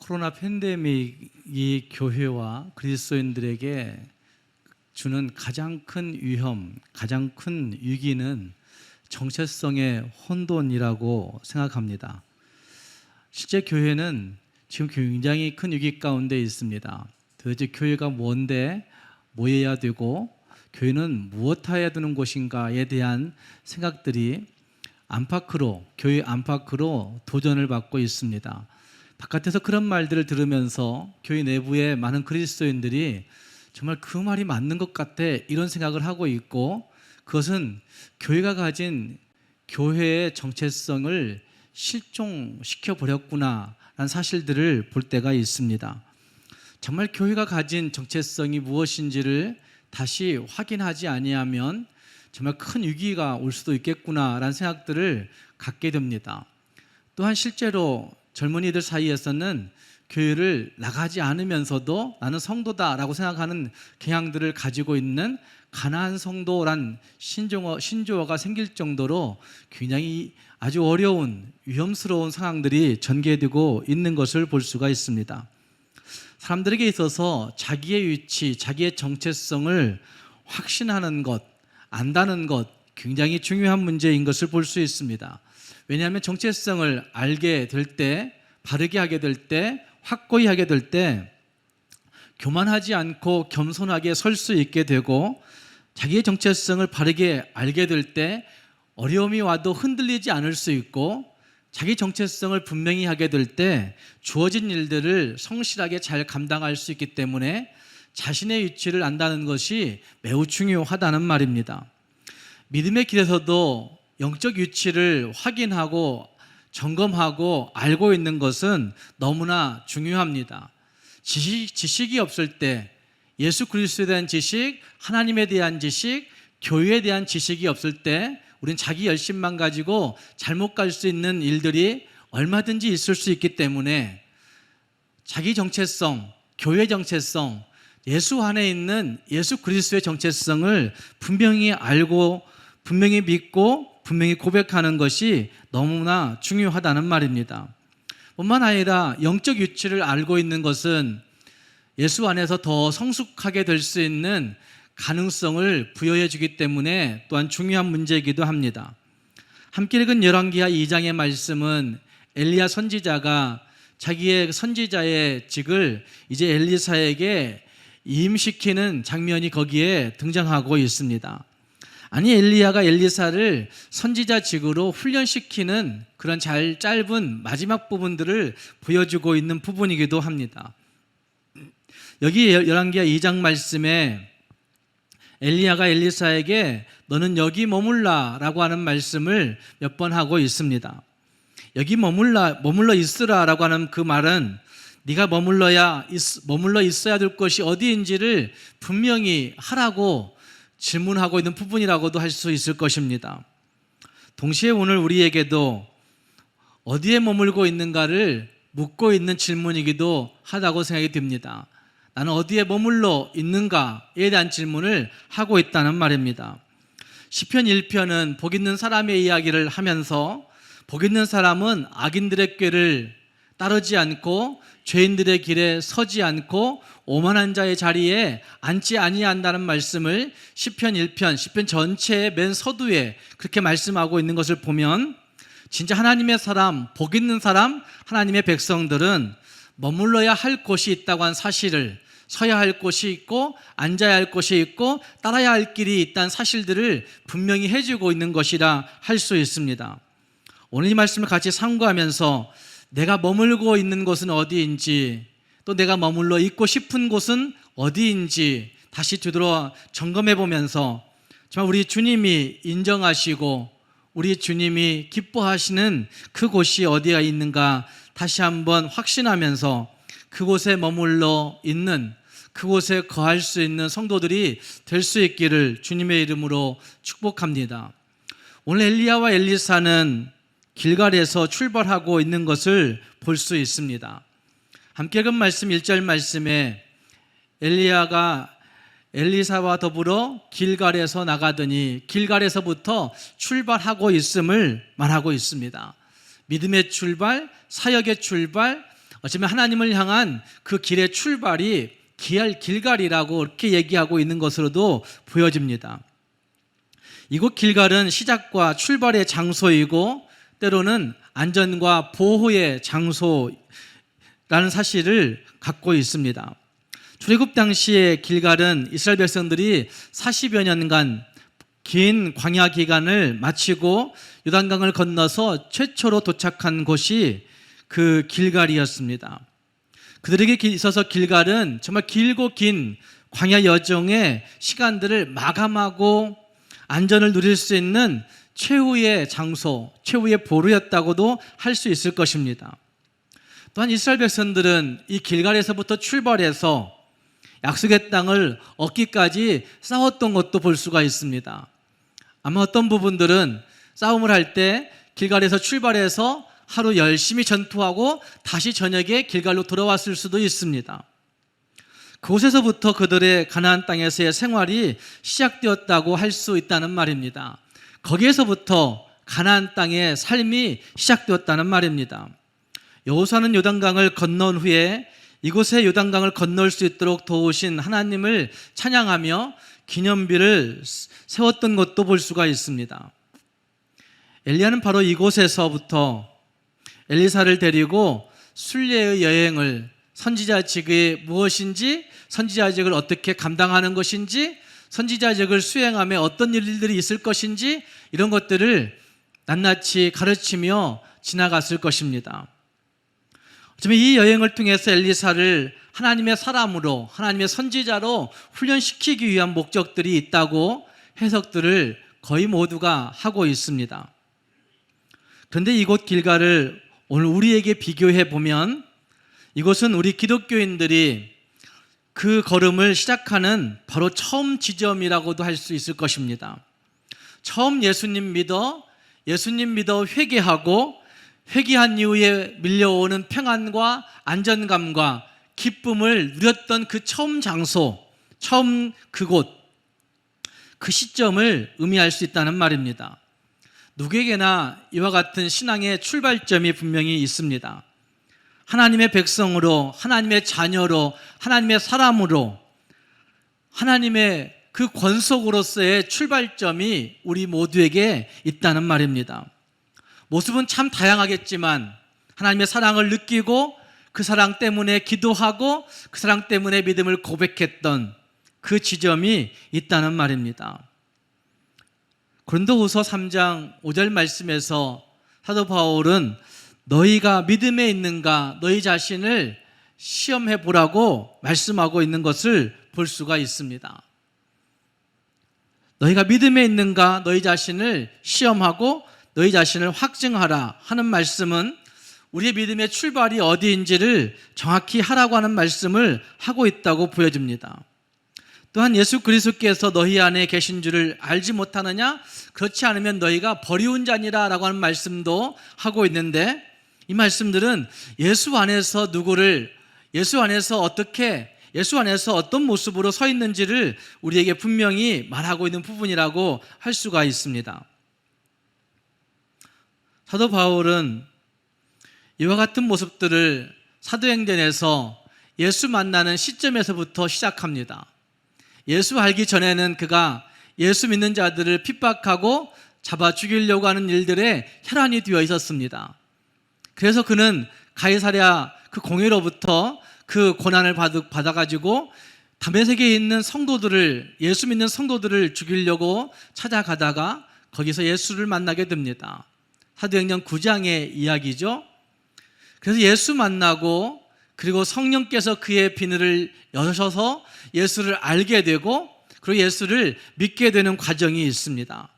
코로나 팬데믹이 교회와 그리스도인들에게 주는 가장 큰 위험, 가장 큰 위기는 정체성의 혼돈이라고 생각합니다. 실제 교회는 지금 굉장히 큰 위기 가운데 있습니다. 도대체 교회가 뭔데, 뭐 해야 되고 교회는 무엇 해야 되는 곳인가에 대한 생각들이 교회 안팎으로 도전을 받고 있습니다. 바깥에서 그런 말들을 들으면서 교회 내부의 많은 그리스도인들이 정말 그 말이 맞는 것 같아 이런 생각을 하고 있고, 그것은 교회가 가진 교회의 정체성을 실종시켜 버렸구나 라는 사실들을 볼 때가 있습니다. 정말 교회가 가진 정체성이 무엇인지를 다시 확인하지 아니하면 정말 큰 위기가 올 수도 있겠구나라는 생각들을 갖게 됩니다. 또한 실제로 젊은이들 사이에서는 교회를 나가지 않으면서도 나는 성도다라고 생각하는 경향들을 가지고 있는 가난한 성도란 신조어가 생길 정도로 굉장히 아주 어려운 위험스러운 상황들이 전개되고 있는 것을 볼 수가 있습니다. 사람들에게 있어서 자기의 위치, 자기의 정체성을 확신하는 것, 안다는 것, 굉장히 중요한 문제인 것을 볼 수 있습니다. 왜냐하면 정체성을 알게 될 때, 바르게 하게 될 때, 확고히 하게 될 때 교만하지 않고 겸손하게 설 수 있게 되고, 자기의 정체성을 바르게 알게 될 때 어려움이 와도 흔들리지 않을 수 있고, 자기 정체성을 분명히 하게 될 때 주어진 일들을 성실하게 잘 감당할 수 있기 때문에 자신의 위치를 안다는 것이 매우 중요하다는 말입니다. 믿음의 길에서도 영적 위치를 확인하고 점검하고 알고 있는 것은 너무나 중요합니다. 지식이 없을 때, 예수 그리스도에 대한 지식, 하나님에 대한 지식, 교회에 대한 지식이 없을 때 우린 자기 열심만 가지고 잘못 갈 수 있는 일들이 얼마든지 있을 수 있기 때문에 자기 정체성, 교회 정체성, 예수 안에 있는 예수 그리스도의 정체성을 분명히 알고 분명히 믿고 분명히 고백하는 것이 너무나 중요하다는 말입니다. 뿐만 아니라 영적 위치를 알고 있는 것은 예수 안에서 더 성숙하게 될 수 있는 가능성을 부여해 주기 때문에 또한 중요한 문제이기도 합니다. 함께 읽은 열왕기하 2장의 말씀은 엘리야 선지자가 자기의 선지자의 직을 이제 엘리사에게 임시키는 장면이 거기에 등장하고 있습니다. 아니, 엘리야가 엘리사를 선지자직으로 훈련시키는 그런 짧은 마지막 부분들을 보여주고 있는 부분이기도 합니다. 여기 열왕기하 2장 말씀에 엘리야가 엘리사에게 너는 여기 머물라 라고 하는 말씀을 몇 번 하고 있습니다. 여기 머물러 있으라 라고 하는 그 말은 네가 머물러 있어야 될 것이 어디인지를 분명히 하라고 질문하고 있는 부분이라고도 할 수 있을 것입니다. 동시에 오늘 우리에게도 어디에 머물고 있는가를 묻고 있는 질문이기도 하다고 생각이 듭니다. 나는 어디에 머물러 있는가에 대한 질문을 하고 있다는 말입니다. 시편 1편은 복 있는 사람의 이야기를 하면서 복 있는 사람은 악인들의 꾀를 따르지 않고 죄인들의 길에 서지 않고 오만한 자의 자리에 앉지 아니한다는 말씀을 시편 1편, 시편 전체의 맨 서두에 그렇게 말씀하고 있는 것을 보면 진짜 하나님의 사람, 복 있는 사람, 하나님의 백성들은 머물러야 할 곳이 있다고 한 사실을, 서야 할 곳이 있고 앉아야 할 곳이 있고 따라야 할 길이 있다는 사실들을 분명히 해주고 있는 것이라 할 수 있습니다. 오늘 이 말씀을 같이 상고하면서 내가 머물고 있는 곳은 어디인지, 또 내가 머물러 있고 싶은 곳은 어디인지 다시 되돌아 점검해 보면서 정말 우리 주님이 인정하시고 우리 주님이 기뻐하시는 그곳이 어디가 있는가 다시 한번 확신하면서 그곳에 머물러 있는, 그곳에 거할 수 있는 성도들이 될 수 있기를 주님의 이름으로 축복합니다. 오늘 엘리야와 엘리사는 길갈에서 출발하고 있는 것을 볼 수 있습니다. 함께 읽은 말씀 1절 말씀에 엘리야가 엘리사와 더불어 길갈에서 나가더니 길갈에서부터 출발하고 있음을 말하고 있습니다. 믿음의 출발, 사역의 출발, 어쩌면 하나님을 향한 그 길의 출발이 길갈이라고 이렇게 얘기하고 있는 것으로도 보여집니다. 이곳 길갈은 시작과 출발의 장소이고 때로는 안전과 보호의 장소라는 사실을 갖고 있습니다. 출애굽 당시의 길갈은 이스라엘 백성들이 40여 년간 긴 광야 기간을 마치고 요단강을 건너서 최초로 도착한 곳이 그 길갈이었습니다. 그들에게 있어서 길갈은 정말 길고 긴 광야 여정의 시간들을 마감하고 안전을 누릴 수 있는 최후의 장소, 최후의 보루였다고도 할 수 있을 것입니다. 또한 이스라엘 백성들은 이 길갈에서부터 출발해서 약속의 땅을 얻기까지 싸웠던 것도 볼 수가 있습니다. 아마 어떤 부분들은 싸움을 할 때 길갈에서 출발해서 하루 열심히 전투하고 다시 저녁에 길갈로 돌아왔을 수도 있습니다. 그곳에서부터 그들의 가나안 땅에서의 생활이 시작되었다고 할 수 있다는 말입니다. 거기에서부터 가나안 땅의 삶이 시작되었다는 말입니다. 여호수아는 요단강을 건넌 후에 이곳에 요단강을 건널 수 있도록 도우신 하나님을 찬양하며 기념비를 세웠던 것도 볼 수가 있습니다. 엘리야는 바로 이곳에서부터 엘리사를 데리고 순례의 여행을 선지자직이 무엇인지, 선지자직을 어떻게 감당하는 것인지, 선지자직을 수행하며 어떤 일들이 있을 것인지 이런 것들을 낱낱이 가르치며 지나갔을 것입니다. 어쩌면 이 여행을 통해서 엘리사를 하나님의 사람으로, 하나님의 선지자로 훈련시키기 위한 목적들이 있다고 해석들을 거의 모두가 하고 있습니다. 그런데 이곳 길갈을 오늘 우리에게 비교해 보면 이곳은 우리 기독교인들이 그 걸음을 시작하는 바로 처음 지점이라고도 할 수 있을 것입니다. 처음 예수님 믿어 회개하고 회개한 이후에 밀려오는 평안과 안전감과 기쁨을 누렸던 그 처음 장소, 처음 그곳, 그 시점을 의미할 수 있다는 말입니다. 누구에게나 이와 같은 신앙의 출발점이 분명히 있습니다. 하나님의 백성으로, 하나님의 자녀로, 하나님의 사람으로, 하나님의 그 권속으로서의 출발점이 우리 모두에게 있다는 말입니다. 모습은 참 다양하겠지만 하나님의 사랑을 느끼고 그 사랑 때문에 기도하고 그 사랑 때문에 믿음을 고백했던 그 지점이 있다는 말입니다. 고린도후서 3장 5절 말씀에서 사도 바울은 너희가 믿음에 있는가 너희 자신을 시험해 보라고 말씀하고 있는 것을 볼 수가 있습니다. 너희가 믿음에 있는가 너희 자신을 시험하고 너희 자신을 확증하라 하는 말씀은 우리의 믿음의 출발이 어디인지를 정확히 하라고 하는 말씀을 하고 있다고 보여집니다. 또한 예수 그리스도께서 너희 안에 계신 줄을 알지 못하느냐? 그렇지 않으면 너희가 버리운 자니라 라고 하는 말씀도 하고 있는데 이 말씀들은 예수 안에서 어떤 모습으로 서 있는지를 우리에게 분명히 말하고 있는 부분이라고 할 수가 있습니다. 사도 바울은 이와 같은 모습들을 사도행전에서 예수 만나는 시점에서부터 시작합니다. 예수 알기 전에는 그가 예수 믿는 자들을 핍박하고 잡아 죽이려고 하는 일들에 혈안이 되어 있었습니다. 그래서 그는 가이사랴 그 공회로부터 그 고난을 받아가지고 다메섹에 있는 성도들을, 예수 믿는 성도들을 죽이려고 찾아가다가 거기서 예수를 만나게 됩니다. 사도행전 9장의 이야기죠. 그래서 예수 만나고 그리고 성령께서 그의 비늘을 여셔서 예수를 알게 되고 그리고 예수를 믿게 되는 과정이 있습니다.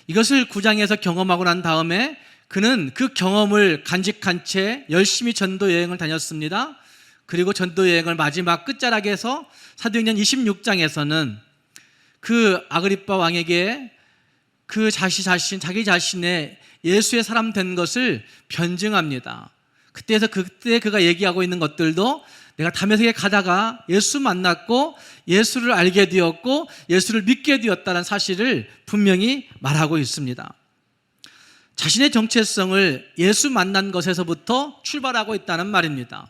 이것을 9장에서 경험하고 난 다음에 그는 그 경험을 간직한 채 열심히 전도 여행을 다녔습니다. 그리고 전도 여행을 마지막 끝자락에서 사도행전 26장에서는 그 아그리빠 왕에게 자기 자신의 예수의 사람 된 것을 변증합니다. 그때 그가 얘기하고 있는 것들도 내가 다메섹에 가다가 예수 만났고 예수를 알게 되었고 예수를 믿게 되었다는 사실을 분명히 말하고 있습니다. 자신의 정체성을 예수 만난 것에서부터 출발하고 있다는 말입니다.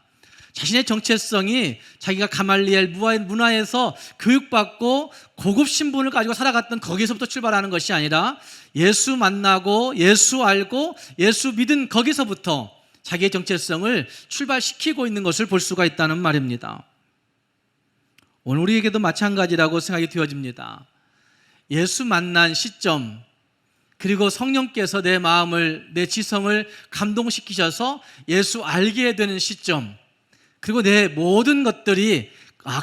자신의 정체성이 자기가 가말리엘 문화에서 교육받고 고급 신분을 가지고 살아갔던 거기서부터 출발하는 것이 아니라 예수 만나고 예수 알고 예수 믿은 거기서부터 자기의 정체성을 출발시키고 있는 것을 볼 수가 있다는 말입니다. 오늘 우리에게도 마찬가지라고 생각이 되어집니다. 예수 만난 시점, 그리고 성령께서 내 마음을, 내 지성을 감동시키셔서 예수 알게 되는 시점, 그리고 내 모든 것들이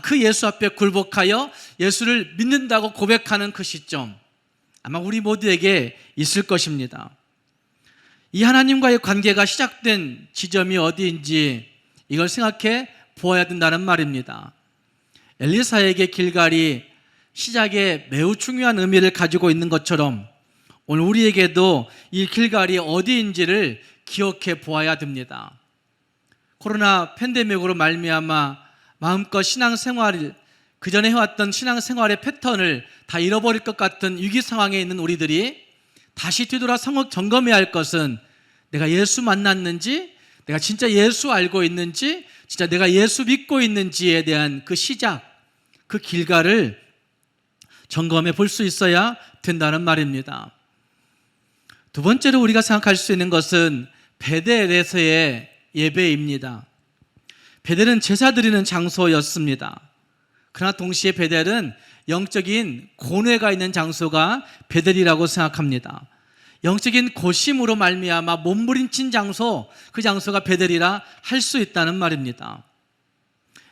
그 예수 앞에 굴복하여 예수를 믿는다고 고백하는 그 시점, 아마 우리 모두에게 있을 것입니다. 이 하나님과의 관계가 시작된 지점이 어디인지 이걸 생각해 보아야 된다는 말입니다. 엘리사에게 길갈이 시작에 매우 중요한 의미를 가지고 있는 것처럼 오늘 우리에게도 이 길갈이 어디인지를 기억해 보아야 됩니다. 코로나 팬데믹으로 말미암아 마음껏 신앙생활을 그전에 해왔던 신앙생활의 패턴을 다 잃어버릴 것 같은 위기 상황에 있는 우리들이 다시 뒤돌아 성역 점검해야 할 것은 내가 예수 만났는지, 내가 진짜 예수 알고 있는지, 진짜 내가 예수 믿고 있는지에 대한 그 시작, 그 길가를 점검해 볼 수 있어야 된다는 말입니다. 두 번째로 우리가 생각할 수 있는 것은 베델에서의 예배입니다. 베델은 제사 드리는 장소였습니다. 그러나 동시에 베델은 영적인 고뇌가 있는 장소가 베델이라고 생각합니다. 영적인 고심으로 말미암아 몸부림친 장소, 그 장소가 베델이라 할 수 있다는 말입니다.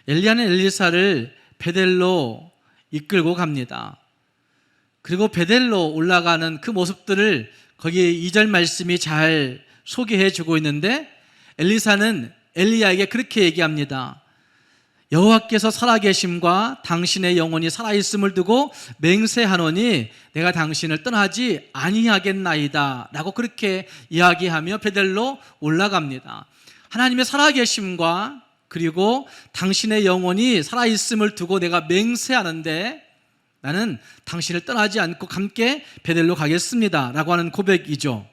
엘리야는 엘리사를 베델로 이끌고 갑니다. 그리고 베델로 올라가는 그 모습들을 거기 2절 말씀이 잘 소개해 주고 있는데, 엘리사는 엘리야에게 그렇게 얘기합니다. 여호와께서 살아계심과 당신의 영혼이 살아있음을 두고 맹세하노니 내가 당신을 떠나지 아니하겠나이다 라고 그렇게 이야기하며 베델로 올라갑니다. 하나님의 살아계심과 그리고 당신의 영혼이 살아있음을 두고 내가 맹세하는데 나는 당신을 떠나지 않고 함께 베델로 가겠습니다 라고 하는 고백이죠.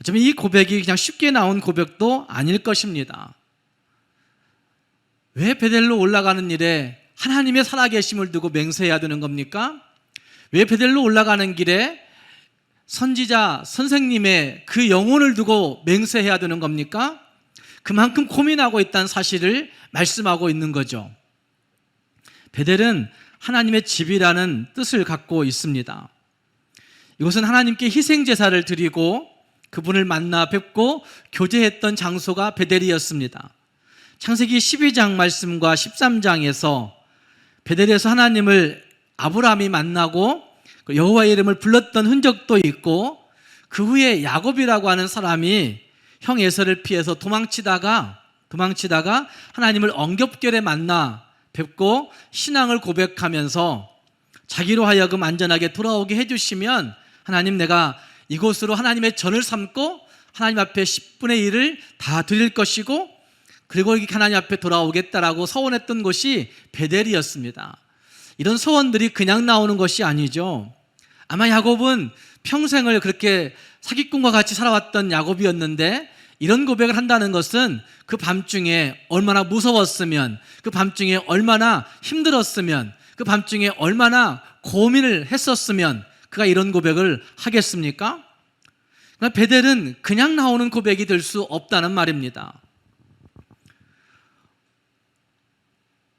어쩌면 이 고백이 그냥 쉽게 나온 고백도 아닐 것입니다. 왜 베델로 올라가는 일에 하나님의 살아계심을 두고 맹세해야 되는 겁니까? 왜 베델로 올라가는 길에 선지자 선생님의 그 영혼을 두고 맹세해야 되는 겁니까? 그만큼 고민하고 있다는 사실을 말씀하고 있는 거죠. 베델은 하나님의 집이라는 뜻을 갖고 있습니다. 이곳은 하나님께 희생제사를 드리고 그분을 만나 뵙고 교제했던 장소가 베델이었습니다. 창세기 12장 말씀과 13장에서 베델에서 하나님을 아브라함이 만나고 여호와의 이름을 불렀던 흔적도 있고, 그 후에 야곱이라고 하는 사람이 형 에서를 피해서 도망치다가 하나님을 엉겹결에 만나 뵙고 신앙을 고백하면서 자기로 하여금 안전하게 돌아오게 해주시면 하나님, 내가 이곳으로 하나님의 전을 삼고 하나님 앞에 10분의 1을 다 드릴 것이고 그리고 하나님 앞에 돌아오겠다라고 서원했던 곳이 베델이었습니다. 이런 소원들이 그냥 나오는 것이 아니죠. 아마 야곱은 평생을 그렇게 사기꾼과 같이 살아왔던 야곱이었는데, 이런 고백을 한다는 것은 그 밤중에 얼마나 무서웠으면, 그 밤중에 얼마나 힘들었으면, 그 밤중에 얼마나 고민을 했었으면 그가 이런 고백을 하겠습니까? 그러나 베델은 그냥 나오는 고백이 될 수 없다는 말입니다.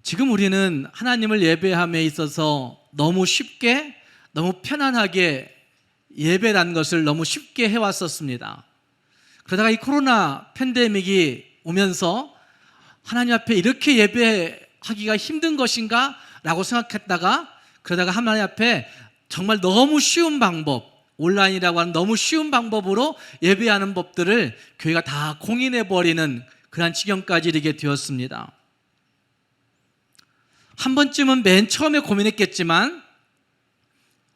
지금 우리는 하나님을 예배함에 있어서 너무 쉽게, 너무 편안하게 예배라는 것을 너무 쉽게 해왔었습니다. 그러다가 이 코로나 팬데믹이 오면서 하나님 앞에 이렇게 예배하기가 힘든 것인가? 라고 생각했다가, 그러다가 하나님 앞에 정말 너무 쉬운 방법, 온라인이라고 하는 너무 쉬운 방법으로 예배하는 법들을 교회가 다 공인해버리는 그런 지경까지 이르게 되었습니다. 한 번쯤은 맨 처음에 고민했겠지만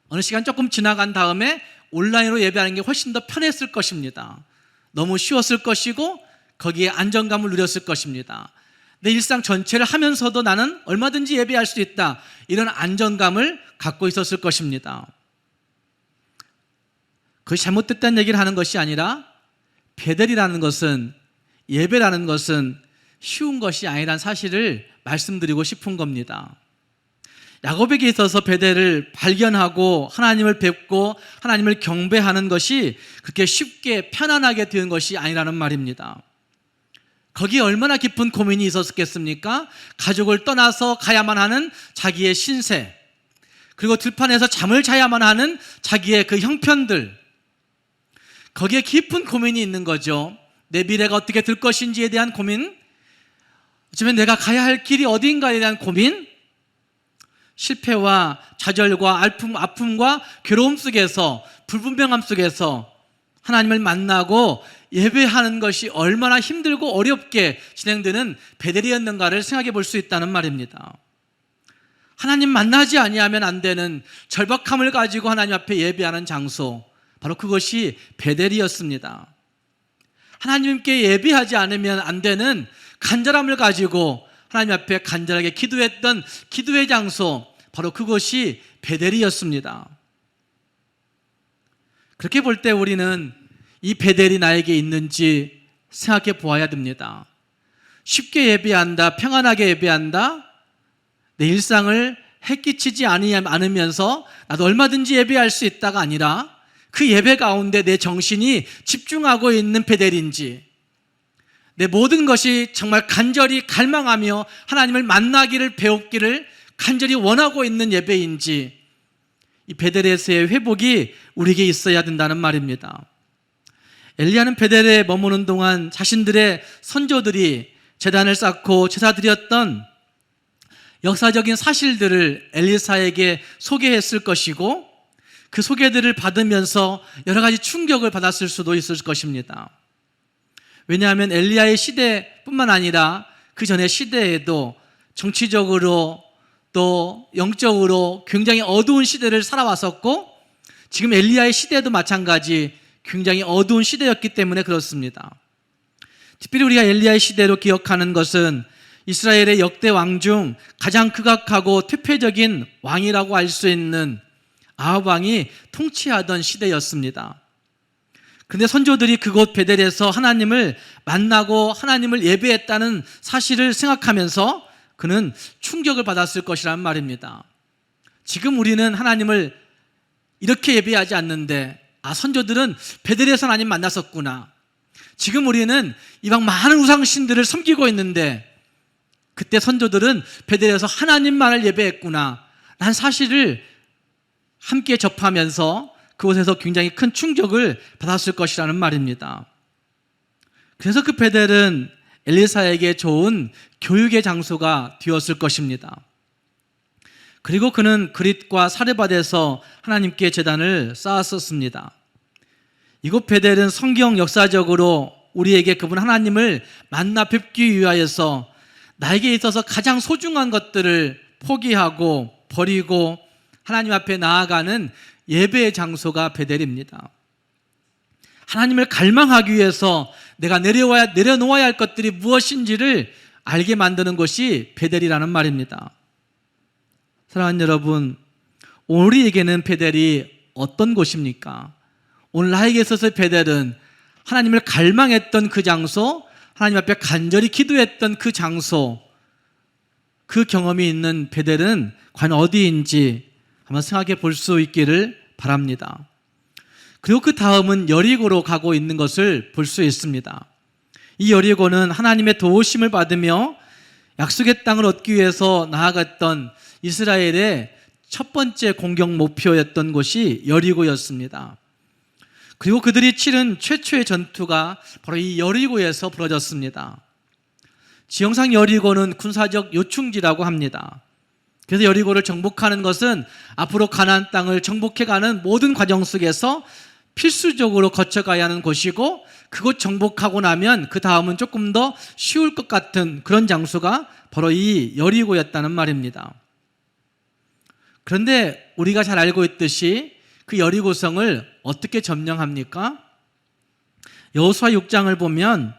어느 시간 조금 지나간 다음에 온라인으로 예배하는 게 훨씬 더 편했을 것입니다. 너무 쉬웠을 것이고 거기에 안정감을 누렸을 것입니다. 내 일상 전체를 하면서도 나는 얼마든지 예배할 수 있다, 이런 안정감을 갖고 있었을 것입니다. 그것이 잘못됐다는 얘기를 하는 것이 아니라 베델이라는 것은, 예배라는 것은 쉬운 것이 아니라는 사실을 말씀드리고 싶은 겁니다. 야곱에게 있어서 베델을 발견하고 하나님을 뵙고 하나님을 경배하는 것이 그렇게 쉽게 편안하게 된 것이 아니라는 말입니다. 거기에 얼마나 깊은 고민이 있었겠습니까? 가족을 떠나서 가야만 하는 자기의 신세, 그리고 들판에서 잠을 자야만 하는 자기의 그 형편들, 거기에 깊은 고민이 있는 거죠. 내 미래가 어떻게 될 것인지에 대한 고민, 어쩌면 내가 가야 할 길이 어디인가에 대한 고민, 실패와 좌절과 아픔과 괴로움 속에서, 불분명함 속에서 하나님을 만나고 예배하는 것이 얼마나 힘들고 어렵게 진행되는 베델이었는가를 생각해 볼 수 있다는 말입니다. 하나님 만나지 아니하면 안 되는 절박함을 가지고 하나님 앞에 예배하는 장소, 바로 그것이 베델이었습니다. 하나님께 예배하지 않으면 안 되는 간절함을 가지고 하나님 앞에 간절하게 기도했던 기도의 장소, 바로 그것이 베델이었습니다. 그렇게 볼 때 우리는 이 베델이 나에게 있는지 생각해 보아야 됩니다. 쉽게 예배한다, 평안하게 예배한다, 내 일상을 해끼치지 않으면서 나도 얼마든지 예배할 수 있다가 아니라 그 예배 가운데 내 정신이 집중하고 있는 베델인지, 내 모든 것이 정말 간절히 갈망하며 하나님을 만나기를, 배우기를 간절히 원하고 있는 예배인지, 이 베델에서의 회복이 우리에게 있어야 된다는 말입니다. 엘리야는 베델에 머무는 동안 자신들의 선조들이 제단을 쌓고 제사 드렸던 역사적인 사실들을 엘리사에게 소개했을 것이고, 그 소개들을 받으면서 여러 가지 충격을 받았을 수도 있을 것입니다. 왜냐하면 엘리야의 시대뿐만 아니라 그 전의 시대에도 정치적으로 또 영적으로 굉장히 어두운 시대를 살아왔었고, 지금 엘리야의 시대도 마찬가지 굉장히 어두운 시대였기 때문에 그렇습니다. 특별히 우리가 엘리야의 시대로 기억하는 것은 이스라엘의 역대 왕 중 가장 극악하고 퇴폐적인 왕이라고 할 수 있는 아합 왕이 통치하던 시대였습니다. 그런데 선조들이 그곳 베델에서 하나님을 만나고 하나님을 예배했다는 사실을 생각하면서 그는 충격을 받았을 것이란 말입니다. 지금 우리는 하나님을 이렇게 예배하지 않는데, 선조들은 베델에서 하나님 만났었구나. 지금 우리는 이방 많은 우상신들을 섬기고 있는데 그때 선조들은 베델에서 하나님만을 예배했구나 라는 사실을 함께 접하면서 그곳에서 굉장히 큰 충격을 받았을 것이라는 말입니다. 그래서 그 베델은 엘리사에게 좋은 교육의 장소가 되었을 것입니다. 그리고 그는 그릿과 사르밧에서 하나님께 제단을 쌓았었습니다. 이곳 베델은 성경 역사적으로 우리에게 그분 하나님을 만나 뵙기 위하여서 나에게 있어서 가장 소중한 것들을 포기하고 버리고 하나님 앞에 나아가는 예배의 장소가 베델입니다. 하나님을 갈망하기 위해서 내가 내려놓아야 할 것들이 무엇인지를 알게 만드는 것이 베델이라는 말입니다. 사랑하는 여러분, 우리에게는 베델이 어떤 곳입니까? 오늘 나에게 있어서 베델은 하나님을 갈망했던 그 장소, 하나님 앞에 간절히 기도했던 그 장소, 그 경험이 있는 베델은 과연 어디인지 한번 생각해 볼 수 있기를 바랍니다. 그리고 그 다음은 여리고로 가고 있는 것을 볼 수 있습니다. 이 여리고는 하나님의 도우심을 받으며 약속의 땅을 얻기 위해서 나아갔던 이스라엘의 첫 번째 공격 목표였던 곳이 여리고였습니다. 그리고 그들이 치른 최초의 전투가 바로 이 여리고에서 벌어졌습니다. 지형상 여리고는 군사적 요충지라고 합니다. 그래서 여리고를 정복하는 것은 앞으로 가나안 땅을 정복해가는 모든 과정 속에서 필수적으로 거쳐가야 하는 곳이고, 그곳 정복하고 나면 그 다음은 조금 더 쉬울 것 같은 그런 장소가 바로 이 여리고였다는 말입니다. 그런데 우리가 잘 알고 있듯이 그 여리고성을 어떻게 점령합니까? 여호수아 6장을 보면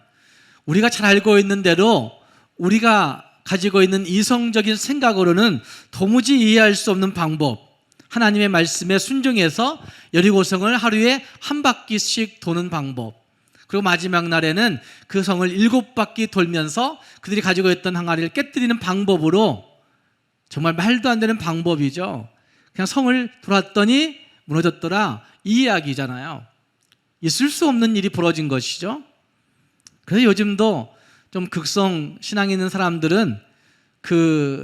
우리가 잘 알고 있는 대로 우리가 가지고 있는 이성적인 생각으로는 도무지 이해할 수 없는 방법, 하나님의 말씀에 순종해서 여리고성을 하루에 한 바퀴씩 도는 방법, 그리고 마지막 날에는 그 성을 7바퀴 돌면서 그들이 가지고 있던 항아리를 깨뜨리는 방법으로, 정말 말도 안 되는 방법이죠. 그냥 성을 돌았더니 무너졌더라, 이 이야기잖아요. 있을 수 없는 일이 벌어진 것이죠. 그래서 요즘도 좀 극성 신앙이 있는 사람들은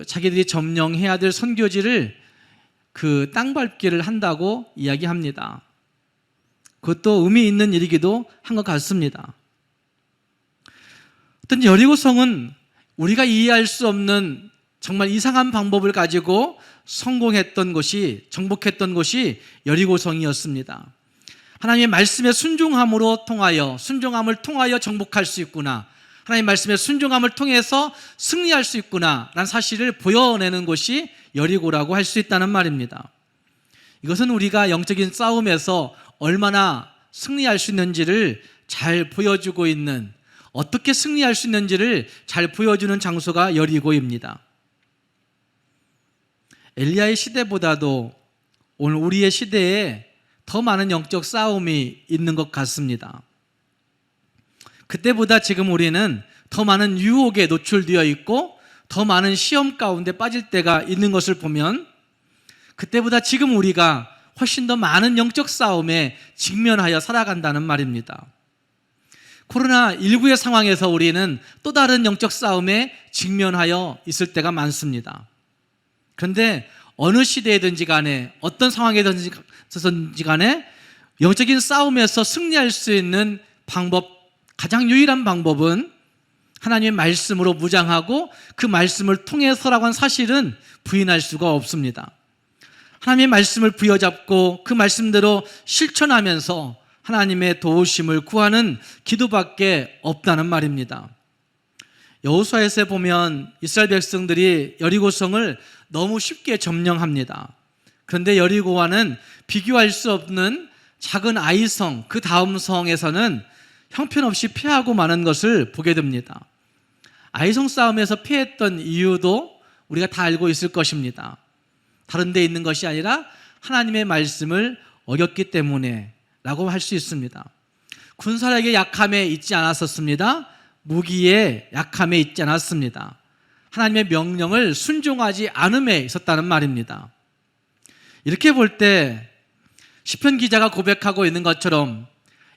자기들이 점령해야 될 선교지를 땅 밟기를 한다고 이야기합니다. 그것도 의미 있는 일이기도 한 것 같습니다. 어떤 여리고성은 우리가 이해할 수 없는 정말 이상한 방법을 가지고 성공했던 곳이, 정복했던 곳이 여리고성이었습니다. 하나님의 말씀에 순종함을 통하여 정복할 수 있구나, 하나님의 말씀에 순종함을 통해서 승리할 수 있구나 라는 사실을 보여내는 곳이 여리고라고 할 수 있다는 말입니다. 이것은 우리가 영적인 싸움에서 얼마나 승리할 수 있는지를 잘 보여주고 있는, 어떻게 승리할 수 있는지를 잘 보여주는 장소가 여리고입니다. 엘리야의 시대보다도 오늘 우리의 시대에 더 많은 영적 싸움이 있는 것 같습니다. 그때보다 지금 우리는 더 많은 유혹에 노출되어 있고 더 많은 시험 가운데 빠질 때가 있는 것을 보면, 그때보다 지금 우리가 훨씬 더 많은 영적 싸움에 직면하여 살아간다는 말입니다. 코로나19의 상황에서 우리는 또 다른 영적 싸움에 직면하여 있을 때가 많습니다. 그런데 어느 시대에든지 간에, 어떤 상황이든지 간에 영적인 싸움에서 승리할 수 있는 방법, 가장 유일한 방법은 하나님의 말씀으로 무장하고 그 말씀을 통해서라고 하는 사실은 부인할 수가 없습니다. 하나님의 말씀을 부여잡고 그 말씀대로 실천하면서 하나님의 도우심을 구하는 기도밖에 없다는 말입니다. 여호수아에서 보면 이스라엘 백성들이 여리고성을 너무 쉽게 점령합니다. 그런데 여리고와는 비교할 수 없는 작은 아이성, 그 다음 성에서는 형편없이 패하고 마는 것을 보게 됩니다. 아이성 싸움에서 패했던 이유도 우리가 다 알고 있을 것입니다. 다른 데 있는 것이 아니라 하나님의 말씀을 어겼기 때문에 라고 할 수 있습니다. 군사력의 약함에 있지 않았었습니다. 무기의 약함에 있지 않았습니다. 하나님의 명령을 순종하지 않음에 있었다는 말입니다. 이렇게 볼 때 시편 기자가 고백하고 있는 것처럼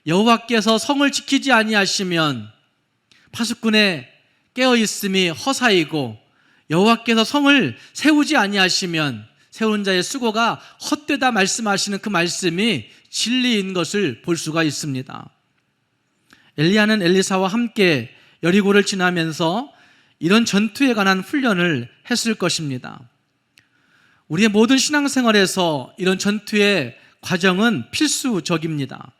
여호와께서 성을 지키지 아니하시면 파수꾼의 깨어있음이 허사이고, 여호와께서 성을 세우지 아니하시면 세우는 자의 수고가 헛되다 말씀하시는 그 말씀이 진리인 것을 볼 수가 있습니다. 엘리야는 엘리사와 함께 여리고를 지나면서 이런 전투에 관한 훈련을 했을 것입니다. 우리의 모든 신앙생활에서 이런 전투의 과정은 필수적입니다.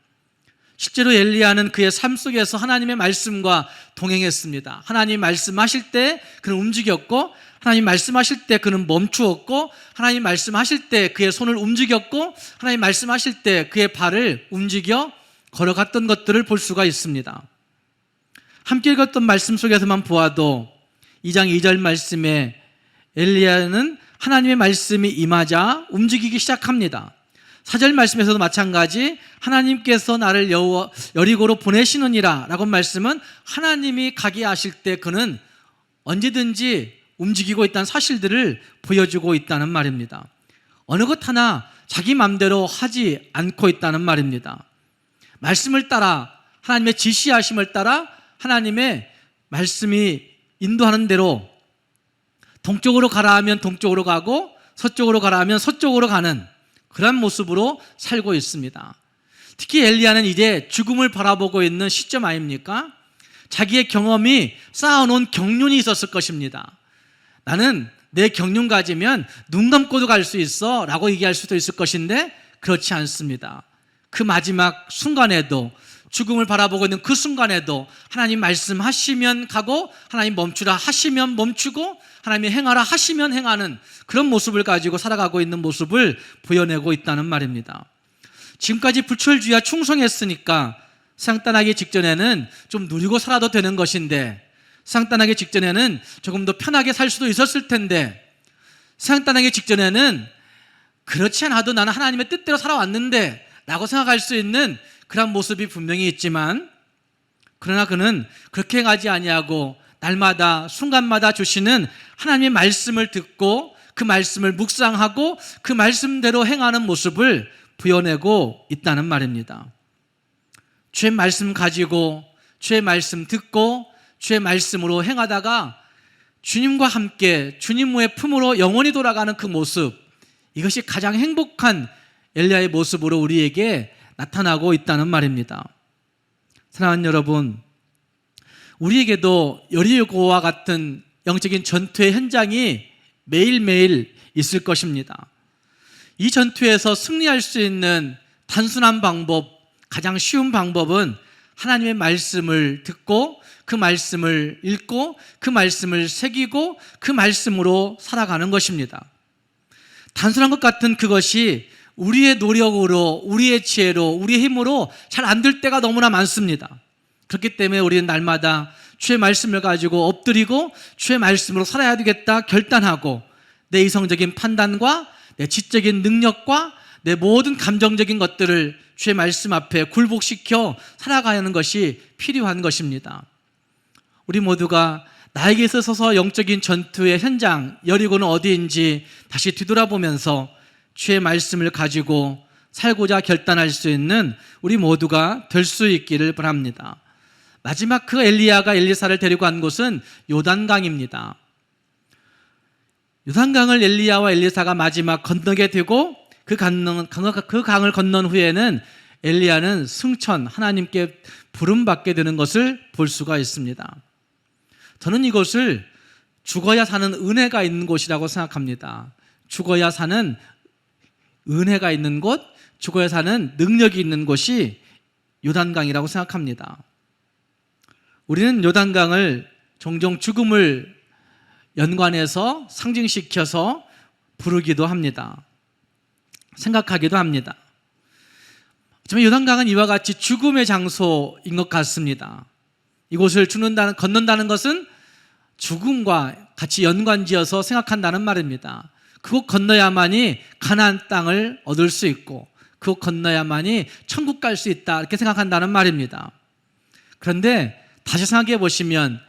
실제로 엘리야는 그의 삶 속에서 하나님의 말씀과 동행했습니다. 하나님 말씀하실 때 그는 움직였고, 하나님 말씀하실 때 그는 멈추었고, 하나님 말씀하실 때 그의 손을 움직였고, 하나님 말씀하실 때 그의 발을 움직여 걸어갔던 것들을 볼 수가 있습니다. 함께 읽었던 말씀 속에서만 보아도 2장 2절 말씀에 엘리야는 하나님의 말씀이 임하자 움직이기 시작합니다. 4절 말씀에서도 마찬가지, 하나님께서 나를 여리고로 보내시느니라 라고 말씀은 하나님이 가게 하실 때 그는 언제든지 움직이고 있다는 사실들을 보여주고 있다는 말입니다. 어느 것 하나 자기 마음대로 하지 않고 있다는 말입니다. 말씀을 따라, 하나님의 지시하심을 따라 하나님의 말씀이 인도하는 대로 동쪽으로 가라 하면 동쪽으로 가고 서쪽으로 가라 하면 서쪽으로 가는 그런 모습으로 살고 있습니다. 특히 엘리야는 이제 죽음을 바라보고 있는 시점 아닙니까? 자기의 경험이 쌓아놓은 경륜이 있었을 것입니다. 나는 내 경륜 가지면 눈 감고도 갈 수 있어 라고 얘기할 수도 있을 것인데 그렇지 않습니다. 그 마지막 순간에도, 죽음을 바라보고 있는 그 순간에도 하나님 말씀하시면 가고, 하나님 멈추라 하시면 멈추고, 하나님이 행하라 하시면 행하는 그런 모습을 가지고 살아가고 있는 모습을 보여내고 있다는 말입니다. 지금까지 불철주의와 충성했으니까 세상 떠나기 직전에는 좀 누리고 살아도 되는 것인데, 세상 떠나기 직전에는 조금 더 편하게 살 수도 있었을 텐데, 세상 떠나기 직전에는 그렇지 않아도 나는 하나님의 뜻대로 살아왔는데 라고 생각할 수 있는 그런 모습이 분명히 있지만, 그러나 그는 그렇게 행하지 아니하고 날마다 순간마다 주시는 하나님의 말씀을 듣고 그 말씀을 묵상하고 그 말씀대로 행하는 모습을 부여내고 있다는 말입니다. 주의 말씀 가지고 주의 말씀 듣고 주의 말씀으로 행하다가 주님과 함께 주님의 품으로 영원히 돌아가는 그 모습, 이것이 가장 행복한 엘리야의 모습으로 우리에게 나타나고 있다는 말입니다. 사랑하는 여러분, 우리에게도 여리고와 같은 영적인 전투의 현장이 매일매일 있을 것입니다. 이 전투에서 승리할 수 있는 단순한 방법, 가장 쉬운 방법은 하나님의 말씀을 듣고 그 말씀을 읽고 그 말씀을 새기고 그 말씀으로 살아가는 것입니다. 단순한 것 같은 그것이 우리의 노력으로, 우리의 지혜로, 우리의 힘으로 잘 안 될 때가 너무나 많습니다. 그렇기 때문에 우리는 날마다 주의 말씀을 가지고 엎드리고 주의 말씀으로 살아야 되겠다 결단하고, 내 이성적인 판단과 내 지적인 능력과 내 모든 감정적인 것들을 주의 말씀 앞에 굴복시켜 살아가는 것이 필요한 것입니다. 우리 모두가 나에게 있어서 영적인 전투의 현장, 여리고는 어디인지 다시 뒤돌아보면서 주의 말씀을 가지고 살고자 결단할 수 있는 우리 모두가 될 수 있기를 바랍니다. 마지막 그 엘리야가 엘리사를 데리고 간 곳은 요단강입니다. 요단강을 엘리야와 엘리사가 마지막 건너게 되고 그 강을 건넌 후에는 엘리야는 승천, 하나님께 부름받게 되는 것을 볼 수가 있습니다. 저는 이곳을 죽어야 사는 은혜가 있는 곳이라고 생각합니다. 죽어야 사는 은혜가 있는 곳, 죽어야 사는 능력이 있는 곳이 요단강이라고 생각합니다. 우리는 요단강을 종종 죽음을 연관해서 상징시켜서 부르기도 합니다. 생각하기도 합니다. 하지만 요단강은 이와 같이 죽음의 장소인 것 같습니다. 이곳을 건넌다는 것은 죽음과 같이 연관지어서 생각한다는 말입니다. 그곳 건너야만이 가나안 땅을 얻을 수 있고 그곳 건너야만이 천국 갈 수 있다, 이렇게 생각한다는 말입니다. 그런데 다시 생각해 보시면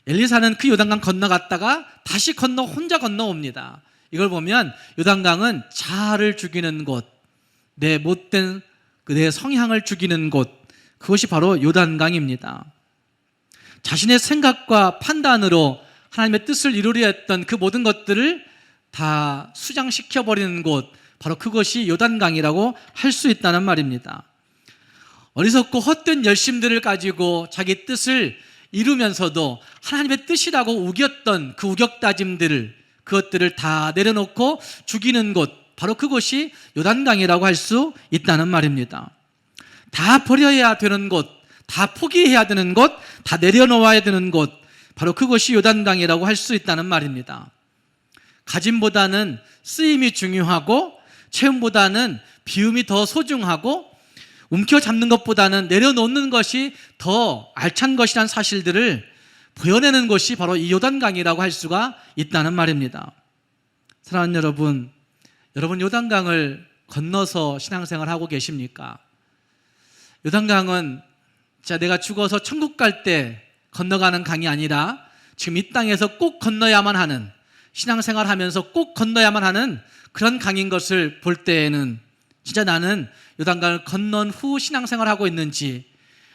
엘리사는 그 요단강 건너갔다가 다시 혼자 건너옵니다. 이걸 보면 요단강은 자아를 죽이는 곳, 내 못된 내 성향을 죽이는 곳, 그것이 바로 요단강입니다. 자신의 생각과 판단으로 하나님의 뜻을 이루려 했던 그 모든 것들을 다 수장시켜버리는 곳, 바로 그것이 요단강이라고 할 수 있다는 말입니다. 어리석고 헛된 열심들을 가지고 자기 뜻을 이루면서도 하나님의 뜻이라고 우겼던 그 우격다짐들을, 그것들을 다 내려놓고 죽이는 곳, 바로 그것이 요단강이라고 할 수 있다는 말입니다. 다 버려야 되는 곳, 다 포기해야 되는 곳, 다 내려놓아야 되는 곳, 바로 그것이 요단강이라고 할 수 있다는 말입니다. 가짐보다는 쓰임이 중요하고 체험보다는 비움이 더 소중하고 움켜잡는 것보다는 내려놓는 것이 더 알찬 것이라는 사실들을 보여내는 것이 바로 이 요단강이라고 할 수가 있다는 말입니다. 사랑하는 여러분, 요단강을 건너서 신앙생활 하고 계십니까? 요단강은 내가 죽어서 천국 갈 때 건너가는 강이 아니라 지금 이 땅에서 꼭 건너야만 하는, 신앙생활 하면서 꼭 건너야만 하는 그런 강인 것을 볼 때에는 진짜 나는 요단강을 건넌 후 신앙생활을 하고 있는지,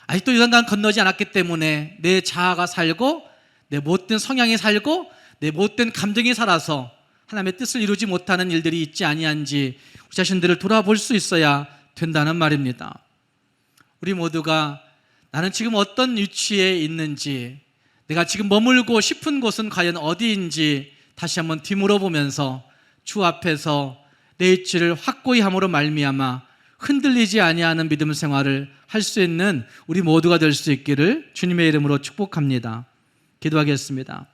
아직도 요단강 건너지 않았기 때문에 내 자아가 살고 내 못된 성향이 살고 내 못된 감정이 살아서 하나님의 뜻을 이루지 못하는 일들이 있지 아니한지 우리 자신들을 돌아볼 수 있어야 된다는 말입니다. 우리 모두가 나는 지금 어떤 위치에 있는지, 내가 지금 머물고 싶은 곳은 과연 어디인지 다시 한번 뒤물어보면서 주 앞에서 내 위치를 확고히 함으로 말미암아 흔들리지 아니하는 믿음 생활을 할 수 있는 우리 모두가 될 수 있기를 주님의 이름으로 축복합니다. 기도하겠습니다.